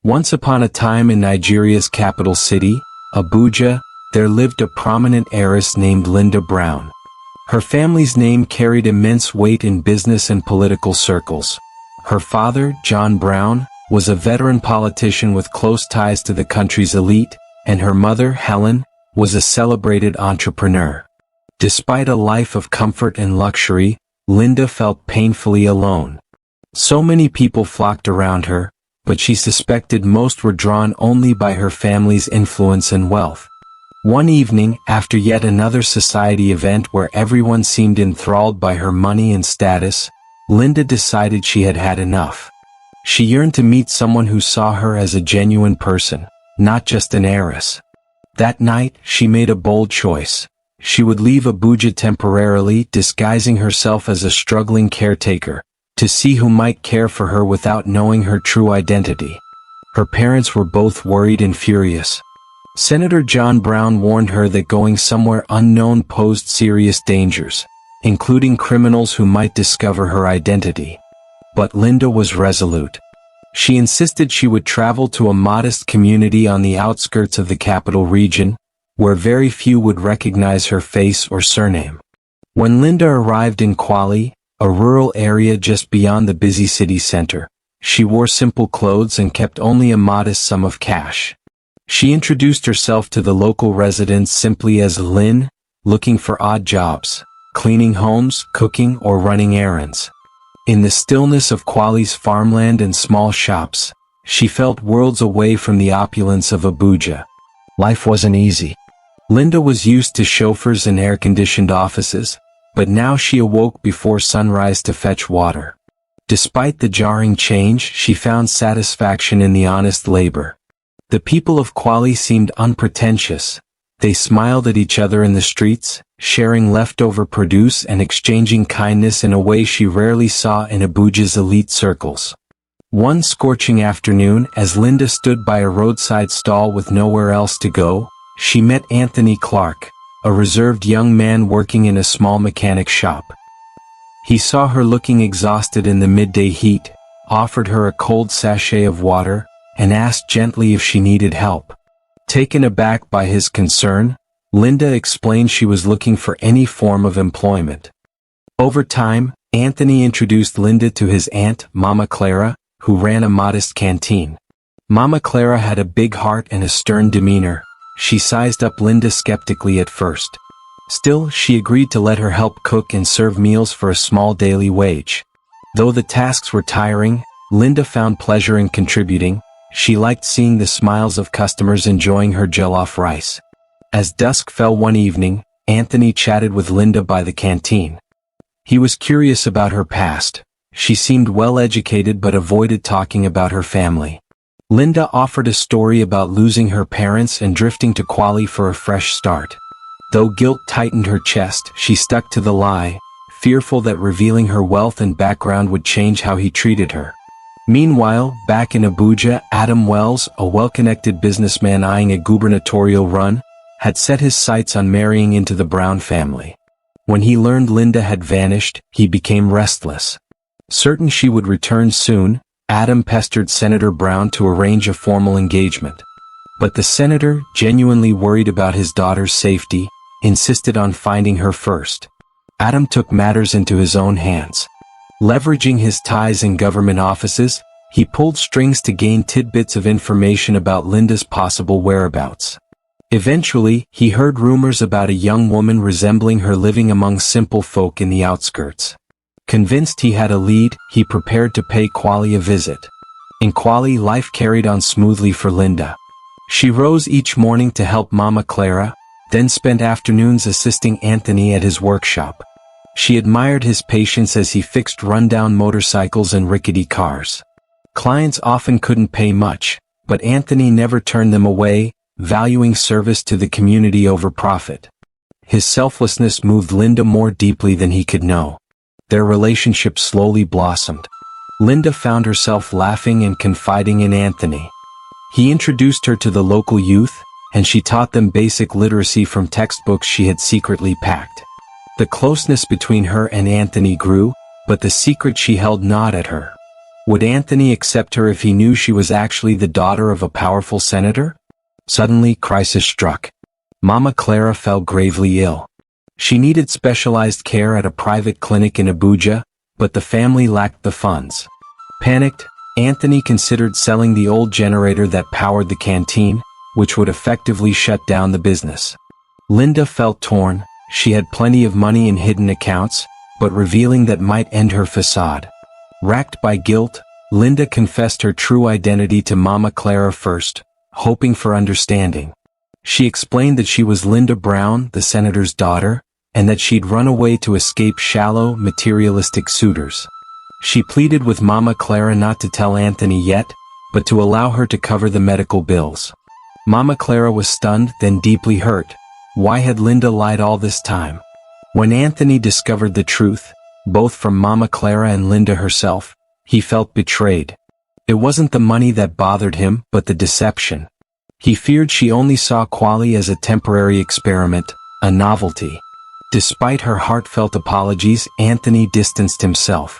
Once upon a time in Nigeria's capital city, Abuja, there lived a prominent heiress named Linda Brown. Her family's name carried immense weight in business and political circles. Her father, John Brown, was a veteran politician with close ties to the country's elite, and her mother, Helen, was a celebrated entrepreneur. Despite a life of comfort and luxury, Linda felt painfully alone. So many people flocked around her, but she suspected most were drawn only by her family's influence and wealth. One evening, after yet another society event where everyone seemed enthralled by her money and status, Linda decided she had had enough. She yearned to meet someone who saw her as a genuine person, not just an heiress. That night, she made a bold choice. She would leave Abuja temporarily, disguising herself as a struggling caretaker, to see who might care for her without knowing her true identity. Her parents were both worried and furious. Senator John Brown warned her that going somewhere unknown posed serious dangers, including criminals who might discover her identity. But Linda was resolute. She insisted she would travel to a modest community on the outskirts of the capital region, where very few would recognize her face or surname. When Linda arrived in Kwali, a rural area just beyond the busy city center, she wore simple clothes and kept only a modest sum of cash. She introduced herself to the local residents simply as Lynn, looking for odd jobs, cleaning homes, cooking, or running errands. In the stillness of Kwali's farmland and small shops, she felt worlds away from the opulence of Abuja. Life wasn't easy. Linda was used to chauffeurs and air-conditioned offices, but now she awoke before sunrise to fetch water. Despite the jarring change, she found satisfaction in the honest labor. The people of Kwali seemed unpretentious. They smiled at each other in the streets, sharing leftover produce and exchanging kindness in a way she rarely saw in Abuja's elite circles. One scorching afternoon, as Linda stood by a roadside stall with nowhere else to go, she met Anthony Clark, a reserved young man working in a small mechanic shop. He saw her looking exhausted in the midday heat, offered her a cold sachet of water, and asked gently if she needed help. Taken aback by his concern, Linda explained she was looking for any form of employment. Over time, Anthony introduced Linda to his aunt, Mama Clara, who ran a modest canteen. Mama Clara had a big heart and a stern demeanor. She sized up Linda skeptically at first. Still, she agreed to let her help cook and serve meals for a small daily wage. Though the tasks were tiring, Linda found pleasure in contributing. She liked seeing the smiles of customers enjoying her jollof rice. As dusk fell one evening, Anthony chatted with Linda by the canteen. He was curious about her past. She seemed well educated but avoided talking about her family. Linda offered a story about losing her parents and drifting to Kwali for a fresh start. Though guilt tightened her chest, she stuck to the lie, fearful that revealing her wealth and background would change how he treated her. Meanwhile, back in Abuja, Adam Wells, a well-connected businessman eyeing a gubernatorial run, had set his sights on marrying into the Brown family. When he learned Linda had vanished, he became restless. Certain she would return soon, Adam pestered Senator Brown to arrange a formal engagement. But the senator, genuinely worried about his daughter's safety, insisted on finding her first. Adam took matters into his own hands. Leveraging his ties in government offices, he pulled strings to gain tidbits of information about Linda's possible whereabouts. Eventually, he heard rumors about a young woman resembling her living among simple folk in the outskirts. Convinced he had a lead, he prepared to pay Kwali a visit. In Kwali, life carried on smoothly for Linda. She rose each morning to help Mama Clara, then spent afternoons assisting Anthony at his workshop. She admired his patience as he fixed rundown motorcycles and rickety cars. Clients often couldn't pay much, but Anthony never turned them away, valuing service to the community over profit. His selflessness moved Linda more deeply than he could know. Their relationship slowly blossomed. Linda found herself laughing and confiding in Anthony. He introduced her to the local youth, and she taught them basic literacy from textbooks she had secretly packed. The closeness between her and Anthony grew, but the secret she held gnawed at her. Would Anthony accept her if he knew she was actually the daughter of a powerful senator? Suddenly, crisis struck. Mama Clara fell gravely ill. She needed specialized care at a private clinic in Abuja, but the family lacked the funds. Panicked, Anthony considered selling the old generator that powered the canteen, which would effectively shut down the business. Linda felt torn. She had plenty of money in hidden accounts, but revealing that might end her facade. Racked by guilt, Linda confessed her true identity to Mama Clara first, hoping for understanding. She explained that she was Linda Brown, the senator's daughter, and that she'd run away to escape shallow, materialistic suitors. She pleaded with Mama Clara not to tell Anthony yet, but to allow her to cover the medical bills. Mama Clara was stunned, then deeply hurt. Why had Linda lied all this time? When Anthony discovered the truth, both from Mama Clara and Linda herself, he felt betrayed. It wasn't the money that bothered him, but the deception. He feared she only saw Kwali as a temporary experiment, a novelty. Despite her heartfelt apologies, Anthony distanced himself.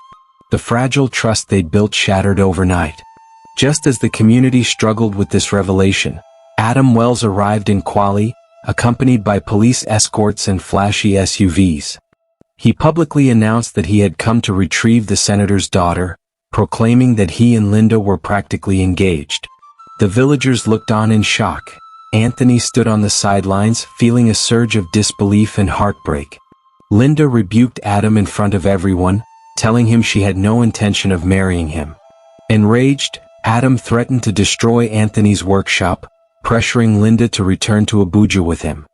The fragile trust they'd built shattered overnight. Just as the community struggled with this revelation, Adam Wells arrived in Kwali, accompanied by police escorts and flashy SUVs. He publicly announced that he had come to retrieve the senator's daughter, proclaiming that he and Linda were practically engaged. The villagers looked on in shock. Anthony stood on the sidelines, feeling a surge of disbelief and heartbreak. Linda rebuked Adam in front of everyone, telling him she had no intention of marrying him. Enraged, Adam threatened to destroy Anthony's workshop, pressuring Linda to return to Abuja with him.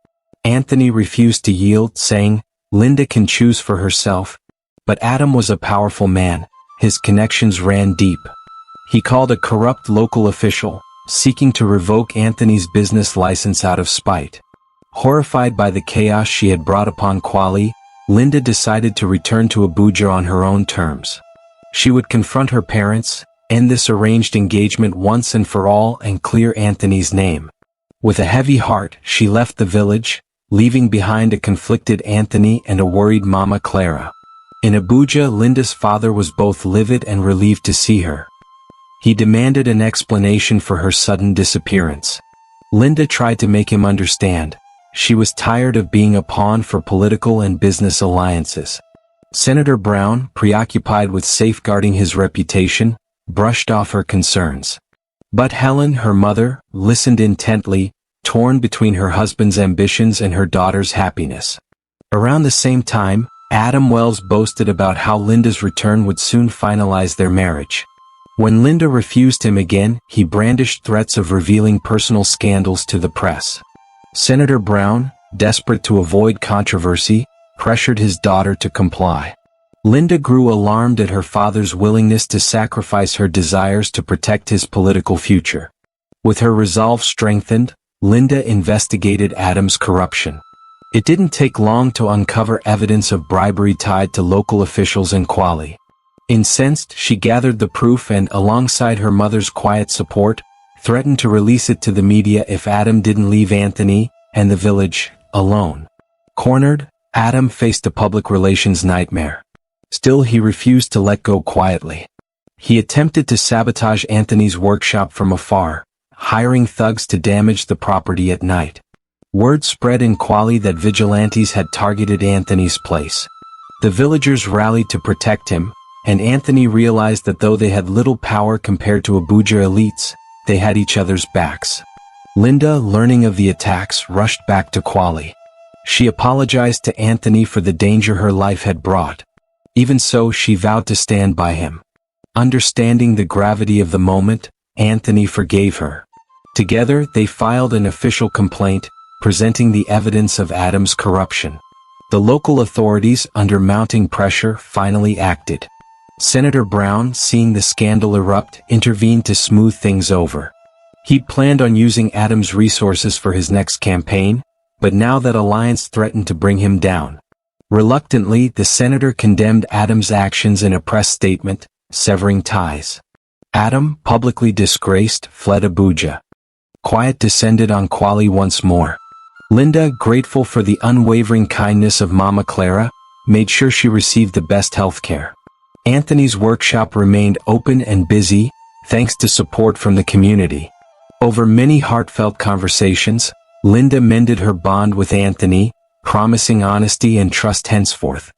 Anthony refused to yield, saying, "Linda can choose for herself." But Adam was a powerful man. His connections ran deep. He called a corrupt local official, seeking to revoke Anthony's business license out of spite. Horrified by the chaos she had brought upon Kwali, Linda decided to return to Abuja on her own terms. She would confront her parents, end this arranged engagement once and for all, and clear Anthony's name. With a heavy heart, she left the village, leaving behind a conflicted Anthony and a worried Mama Clara. In Abuja, Linda's father was both livid and relieved to see her. He demanded an explanation for her sudden disappearance. Linda tried to make him understand. She was tired of being a pawn for political and business alliances. Senator Brown, preoccupied with safeguarding his reputation, brushed off her concerns. But Helen, her mother, listened intently, torn between her husband's ambitions and her daughter's happiness. Around the same time, Adam Wells boasted about how Linda's return would soon finalize their marriage. When Linda refused him again, he brandished threats of revealing personal scandals to the press. Senator Brown, desperate to avoid controversy, pressured his daughter to comply. Linda grew alarmed at her father's willingness to sacrifice her desires to protect his political future. With her resolve strengthened, Linda investigated Adam's corruption. It didn't take long to uncover evidence of bribery tied to local officials in Kwali. Incensed, she gathered the proof and, alongside her mother's quiet support, threatened to release it to the media if Adam didn't leave Anthony and the village alone. Cornered, Adam faced a public relations nightmare. Still, he refused to let go quietly. He attempted to sabotage Anthony's workshop from afar, hiring thugs to damage the property at night. Word spread in Kwali that vigilantes had targeted Anthony's place. The villagers rallied to protect him, and Anthony realized that though they had little power compared to Abuja elites, they had each other's backs. Linda, learning of the attacks, rushed back to Kwali. She apologized to Anthony for the danger her life had brought. Even so, she vowed to stand by him. Understanding the gravity of the moment, Anthony forgave her. Together, they filed an official complaint, presenting the evidence of Adam's corruption. The local authorities, under mounting pressure, finally acted. Senator Brown, seeing the scandal erupt, intervened to smooth things over. He'd planned on using Adam's resources for his next campaign, but now that alliance threatened to bring him down. Reluctantly, the senator condemned Adam's actions in a press statement, severing ties. Adam, publicly disgraced, fled Abuja. Quiet descended on Kwali once more. Linda, grateful for the unwavering kindness of Mama Clara, made sure she received the best health care. Anthony's workshop remained open and busy, thanks to support from the community. Over many heartfelt conversations, Linda mended her bond with Anthony, promising honesty and trust henceforth.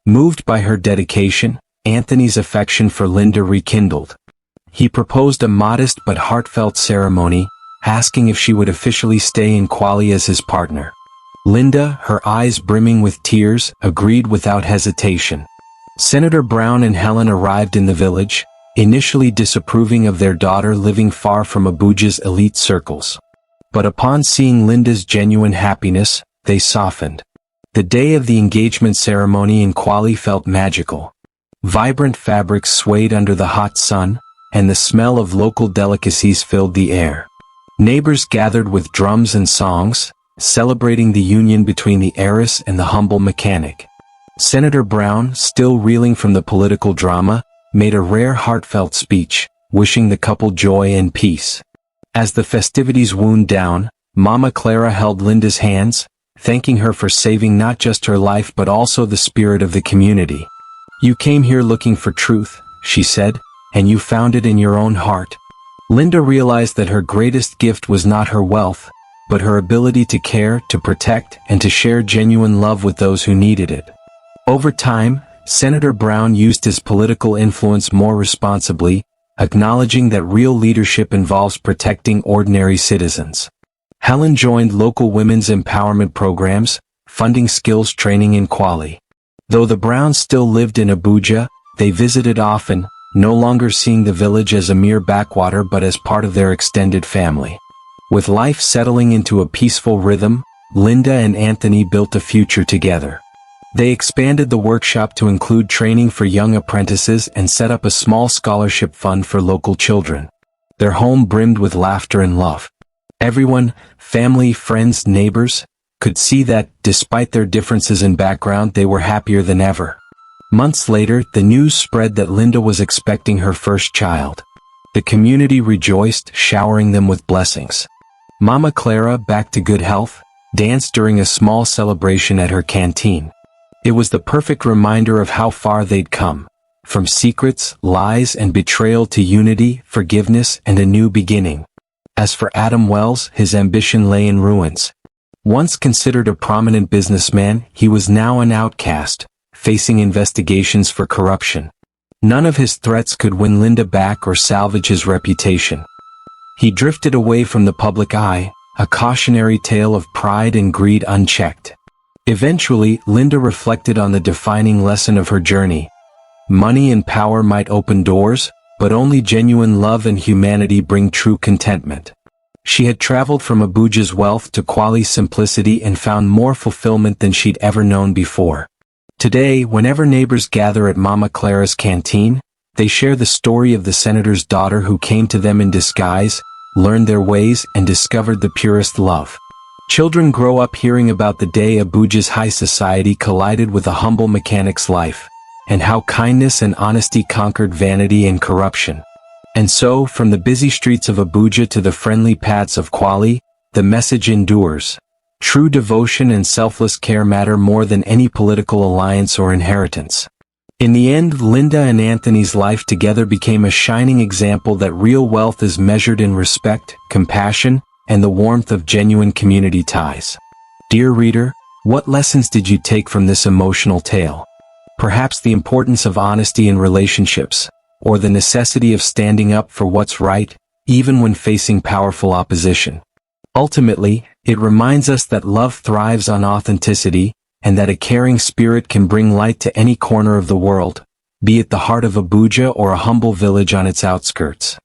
Moved by her dedication, Anthony's affection for Linda rekindled. He proposed a modest but heartfelt ceremony, asking if she would officially stay in Kwali as his partner. Linda, her eyes brimming with tears, agreed without hesitation. Senator Brown and Helen arrived in the village, initially disapproving of their daughter living far from Abuja's elite circles. But upon seeing Linda's genuine happiness, they softened. The day of the engagement ceremony in Kwali felt magical. Vibrant fabrics swayed under the hot sun, and the smell of local delicacies filled the air. Neighbors gathered with drums and songs, celebrating the union between the heiress and the humble mechanic. Senator Brown, still reeling from the political drama, made a rare heartfelt speech, wishing the couple joy and peace. As the festivities wound down, Mama Clara held Linda's hands, thanking her for saving not just her life but also the spirit of the community. "You came here looking for truth," she said, "and you found it in your own heart." Linda realized that her greatest gift was not her wealth, but her ability to care, to protect, and to share genuine love with those who needed it. Over time, Senator Brown used his political influence more responsibly, acknowledging that real leadership involves protecting ordinary citizens. Helen joined local women's empowerment programs, funding skills training in Kwali. Though the Browns still lived in Abuja, they visited often, no longer seeing the village as a mere backwater but as part of their extended family. With life settling into a peaceful rhythm, Linda and Anthony built a future together. They expanded the workshop to include training for young apprentices and set up a small scholarship fund for local children. Their home brimmed with laughter and love. Everyone, family, friends, neighbors, could see that, despite their differences in background, they were happier than ever. Months later, the news spread that Linda was expecting her first child. The community rejoiced, showering them with blessings. Mama Clara, back to good health, danced during a small celebration at her canteen. It was the perfect reminder of how far they'd come. From secrets, lies, and betrayal to unity, forgiveness, and a new beginning. As for Adam Wells, his ambition lay in ruins. Once considered a prominent businessman, he was now an outcast, facing investigations for corruption. None of his threats could win Linda back or salvage his reputation. He drifted away from the public eye, a cautionary tale of pride and greed unchecked. Eventually, Linda reflected on the defining lesson of her journey. Money and power might open doors, but only genuine love and humanity bring true contentment. She had traveled from Abuja's wealth to Kwali's simplicity and found more fulfillment than she'd ever known before. Today, whenever neighbors gather at Mama Clara's canteen, they share the story of the senator's daughter who came to them in disguise, learned their ways, and discovered the purest love. Children grow up hearing about the day Abuja's high society collided with a humble mechanic's life, and how kindness and honesty conquered vanity and corruption. And so, from the busy streets of Abuja to the friendly paths of Kwali, the message endures. True devotion and selfless care matter more than any political alliance or inheritance. In the end, Linda and Anthony's life together became a shining example that real wealth is measured in respect, compassion, and the warmth of genuine community ties. Dear reader, what lessons did you take from this emotional tale? Perhaps the importance of honesty in relationships, or the necessity of standing up for what's right, even when facing powerful opposition. Ultimately, it reminds us that love thrives on authenticity, and that a caring spirit can bring light to any corner of the world, be it the heart of Abuja or a humble village on its outskirts.